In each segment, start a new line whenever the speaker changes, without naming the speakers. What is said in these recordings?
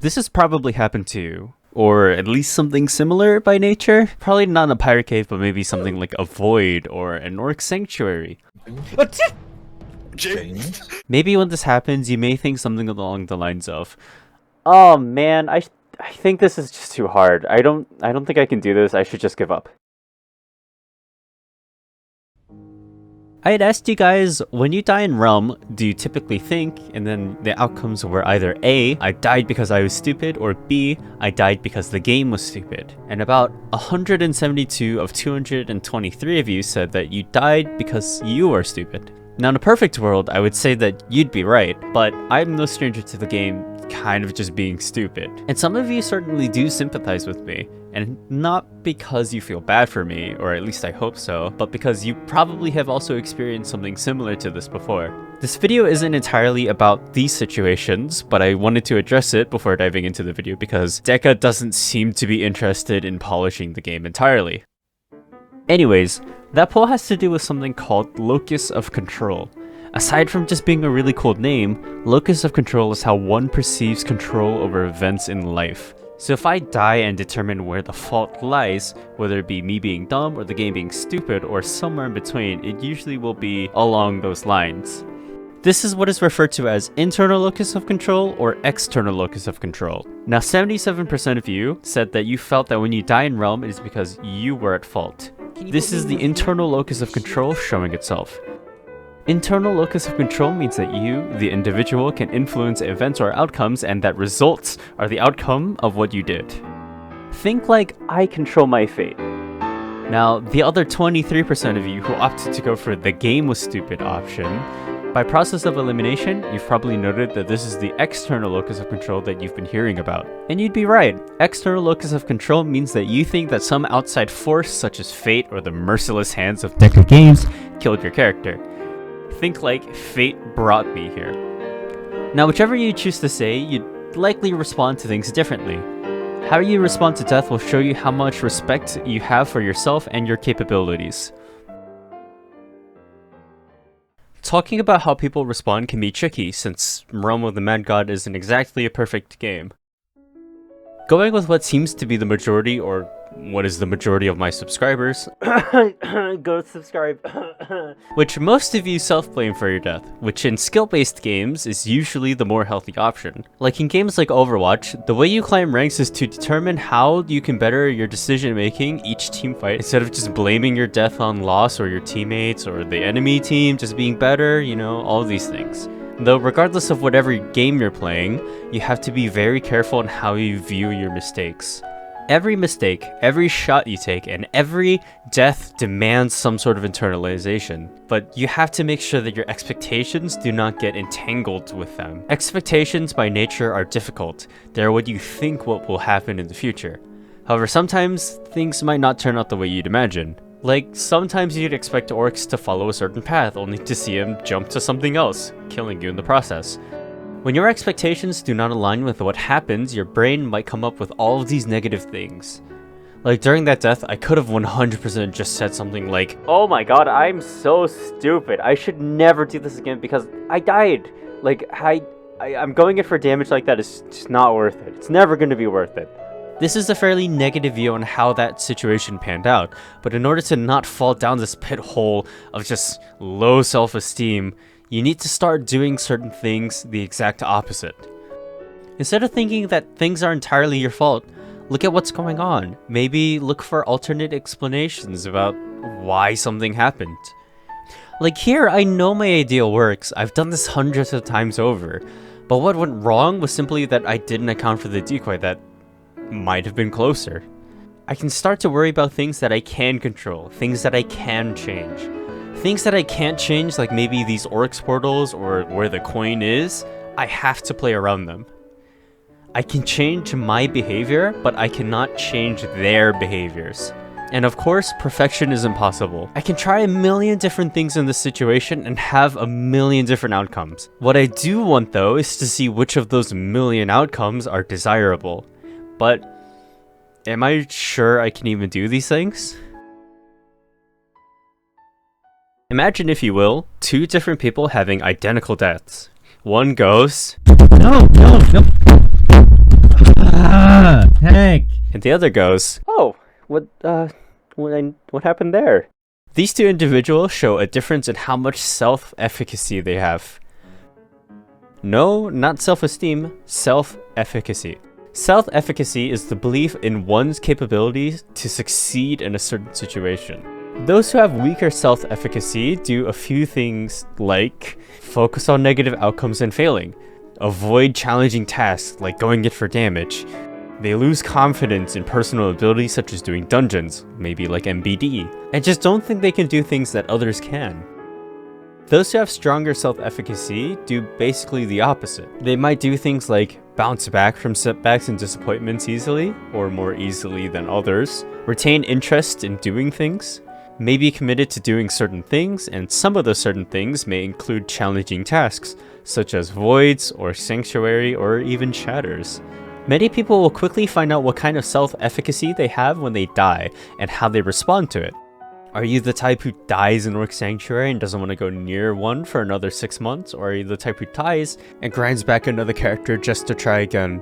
This has probably happened to you, or at least something similar by nature. Probably not in a pirate cave, but maybe something like a void or an orc sanctuary.
Jame.
Maybe when this happens, you may think something along the lines of, "Oh man, I think this is just too hard. I don't think I can do this. I should just give up." I had asked you guys, when you die in Realm, do you typically think, and then the outcomes were either A, I died because I was stupid, or B, I died because the game was stupid. And about 172 of 223 of you said that you died because you are stupid. Now in a perfect world, I would say that you'd be right, but I'm no stranger to the game kind of just being stupid. And some of you certainly do sympathize with me, and not because you feel bad for me, or at least I hope so, but because you probably have also experienced something similar to this before. This video isn't entirely about these situations, but I wanted to address it before diving into the video because Deca doesn't seem to be interested in polishing the game entirely. Anyways, that poll has to do with something called Locus of Control. Aside from just being a really cool name, Locus of Control is how one perceives control over events in life. So if I die and determine where the fault lies, whether it be me being dumb or the game being stupid or somewhere in between, it usually will be along those lines. This is what is referred to as internal locus of control or external locus of control. Now 77% of you said that you felt that when you die in Realm, it is because you were at fault. This is the internal locus of control showing itself. Internal locus of control means that you, the individual, can influence events or outcomes, and that results are the outcome of what you did. Think like I control my fate. Now, the other 23% of you who opted to go for the game was stupid option, by process of elimination, you've probably noted that this is the external locus of control that you've been hearing about. And you'd be right. External locus of control means that you think that some outside force, such as fate or the merciless hands of Deca Games, killed your character. Think like fate brought me here. Now, whichever you choose to say, you'd likely respond to things differently. How you respond to death will show you how much respect you have for yourself and your capabilities. Talking about how people respond can be tricky, since Realm of the Mad God isn't exactly a perfect game. Going with what seems to be the majority, or what is the majority of my subscribers, go subscribe, which most of you self-blame for your death, which in skill-based games is usually the more healthy option. Like in games like Overwatch, the way you climb ranks is to determine how you can better your decision-making each team fight, instead of just blaming your death on loss or your teammates or the enemy team just being better, you know, all these things. Though regardless of whatever game you're playing, you have to be very careful in how you view your mistakes. Every mistake, every shot you take, and every death demands some sort of internalization, but you have to make sure that your expectations do not get entangled with them. Expectations by nature are difficult. They're what you think what will happen in the future. However, sometimes things might not turn out the way you'd imagine. Like, sometimes you'd expect orcs to follow a certain path, only to see them jump to something else, killing you in the process. When your expectations do not align with what happens, your brain might come up with all of these negative things. Like during that death, I could have 100% just said something like, "Oh my god, I'm so stupid. I should never do this again because I died." Like, I'm going in for damage like that is just not worth it. It's never going to be worth it. This is a fairly negative view on how that situation panned out, but in order to not fall down this pit hole of just low self-esteem, you need to start doing certain things the exact opposite. Instead of thinking that things are entirely your fault, look at what's going on. Maybe look for alternate explanations about why something happened. Like here, I know my ideal works. I've done this hundreds of times over. But what went wrong was simply that I didn't account for the decoy that might have been closer. I can start to worry about things that I can control, things that I can change. Things that I can't change, like maybe these orcs portals or where the coin is, I have to play around them. I can change my behavior, but I cannot change their behaviors. And of course, perfection is impossible. I can try a million different things in this situation and have a million different outcomes. What I do want though is to see which of those million outcomes are desirable. But am I sure I can even do these things? Imagine, if you will, two different people having identical deaths. One goes, "No, no, no."
Heck!
And the other goes, "Oh, what happened there?" These two individuals show a difference in how much self-efficacy they have. No, not self-esteem, self-efficacy. Self-efficacy is the belief in one's capabilities to succeed in a certain situation. Those who have weaker self-efficacy do a few things like focus on negative outcomes and failing, avoid challenging tasks like going it for damage. They lose confidence in personal abilities such as doing dungeons, maybe like MBD, and just don't think they can do things that others can. Those who have stronger self-efficacy do basically the opposite. They might do things like bounce back from setbacks and disappointments easily, or more easily than others, retain interest in doing things, may be committed to doing certain things, and some of those certain things may include challenging tasks, such as voids, or sanctuary, or even shatters. Many people will quickly find out what kind of self-efficacy they have when they die, and how they respond to it. Are you the type who dies in Orc Sanctuary and doesn't want to go near one for another 6 months, or are you the type who dies and grinds back another character just to try again?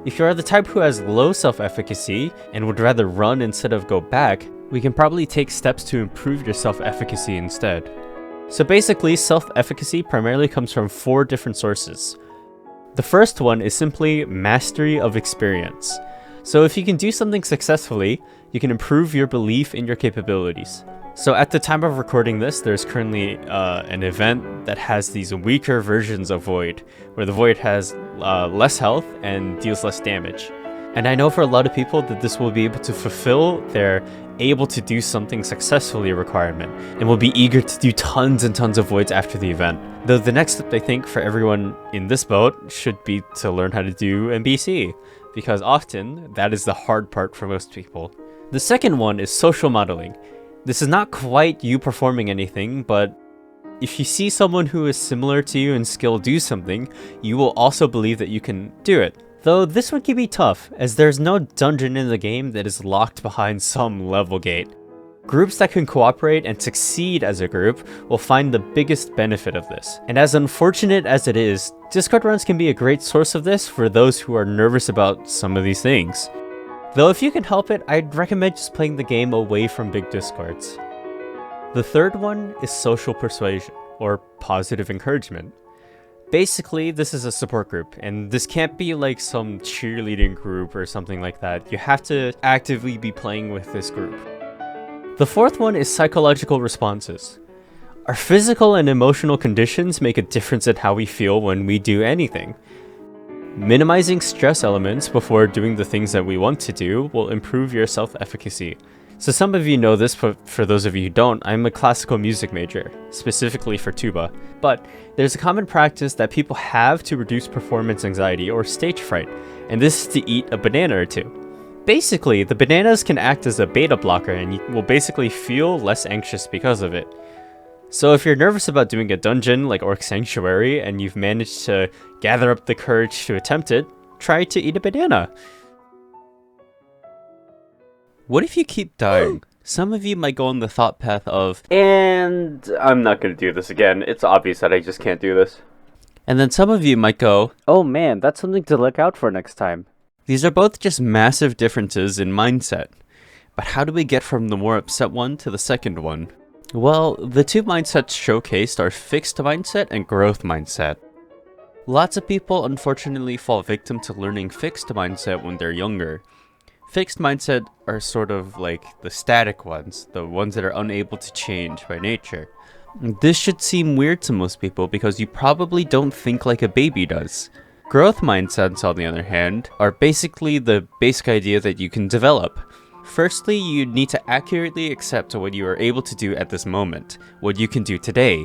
If you are the type who has low self-efficacy and would rather run instead of go back, we can probably take steps to improve your self-efficacy instead. So basically, self-efficacy primarily comes from 4 different sources. The first one is simply mastery of experience. So if you can do something successfully, you can improve your belief in your capabilities. So at the time of recording this, there's currently an event that has these weaker versions of Void, where the Void has less health and deals less damage. And I know for a lot of people that this will be able to fulfill their able to do something successfully requirement, and will be eager to do tons and tons of Voids after the event. Though the next step I think for everyone in this boat should be to learn how to do MBC, because often that is the hard part for most people. The second one is social modeling. This is not quite you performing anything, but if you see someone who is similar to you in skill do something, you will also believe that you can do it. Though this one can be tough, as there's no dungeon in the game that is locked behind some level gate. Groups that can cooperate and succeed as a group will find the biggest benefit of this. And as unfortunate as it is, Discord runs can be a great source of this for those who are nervous about some of these things. Though if you can help it, I'd recommend just playing the game away from big Discords. The third one is social persuasion, or positive encouragement. Basically, this is a support group, and this can't be like some cheerleading group or something like that. You have to actively be playing with this group. The fourth one is psychological responses. Our physical and emotional conditions make a difference in how we feel when we do anything. Minimizing stress elements before doing the things that we want to do will improve your self-efficacy. So some of you know this, but for those of you who don't, I'm a classical music major, specifically for tuba. But there's a common practice that people have to reduce performance anxiety or stage fright, and this is to eat a banana or two. Basically, the bananas can act as a beta blocker and you will basically feel less anxious because of it. So if you're nervous about doing a dungeon like Orc Sanctuary and you've managed to gather up the courage to attempt it, try to eat a banana. What if you keep dying? Some of you might go on the thought path of, and I'm not going to do this again. It's obvious that I just can't do this. And then some of you might go, oh man, that's something to look out for next time. These are both just massive differences in mindset. But how do we get from the more upset one to the second one? Well, the two mindsets showcased are fixed mindset and growth mindset. Lots of people unfortunately fall victim to learning fixed mindset when they're younger. Fixed mindset are sort of like the static ones, the ones that are unable to change by nature. This should seem weird to most people because you probably don't think like a baby does. Growth mindsets, on the other hand, are basically the basic idea that you can develop. Firstly, you need to accurately accept what you are able to do at this moment, what you can do today,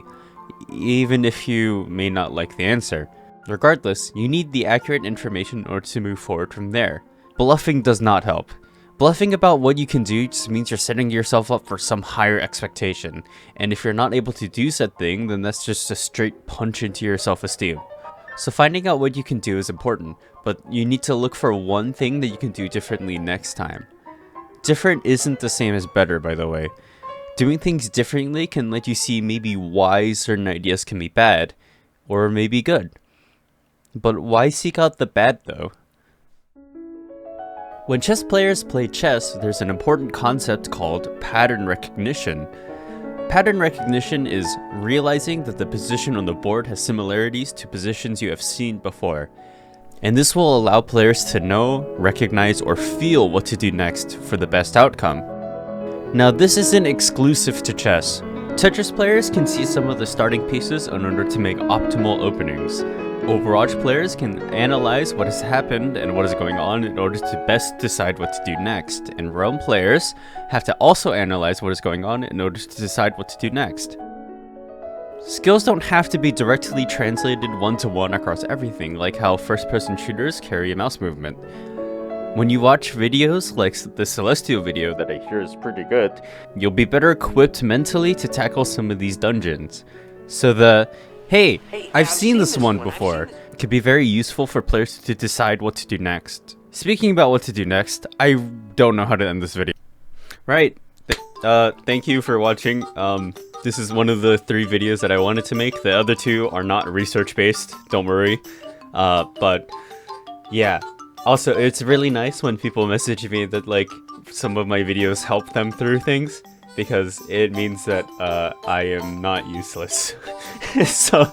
even if you may not like the answer. Regardless, you need the accurate information in order to move forward from there. Bluffing does not help. Bluffing about what you can do just means you're setting yourself up for some higher expectation, and if you're not able to do said thing, then that's just a straight punch into your self-esteem. So finding out what you can do is important, but you need to look for one thing that you can do differently next time. Different isn't the same as better, by the way. Doing things differently can let you see maybe why certain ideas can be bad, or maybe good. But why seek out the bad though? When chess players play chess, there's an important concept called pattern recognition. Pattern recognition is realizing that the position on the board has similarities to positions you have seen before. And this will allow players to know, recognize, or feel what to do next for the best outcome. Now, this isn't exclusive to chess. Tetris players can see some of the starting pieces in order to make optimal openings. Overwatch players can analyze what has happened and what is going on in order to best decide what to do next, and Realm players have to also analyze what is going on in order to decide what to do next. Skills don't have to be directly translated one-to-one across everything, like how first-person shooters carry a mouse movement. When you watch videos like the Celestial video that I hear is pretty good, you'll be better equipped mentally to tackle some of these dungeons. So the "Hey, I've seen this one before" could be very useful for players to decide what to do next. Speaking about what to do next, I don't know how to end this video. Right, thank you for watching. This is one of the 3 videos that I wanted to make. The other 2 are not research-based, don't worry. But yeah. Also, it's really nice when people message me that like some of my videos help them through things, because it means that I am not useless. So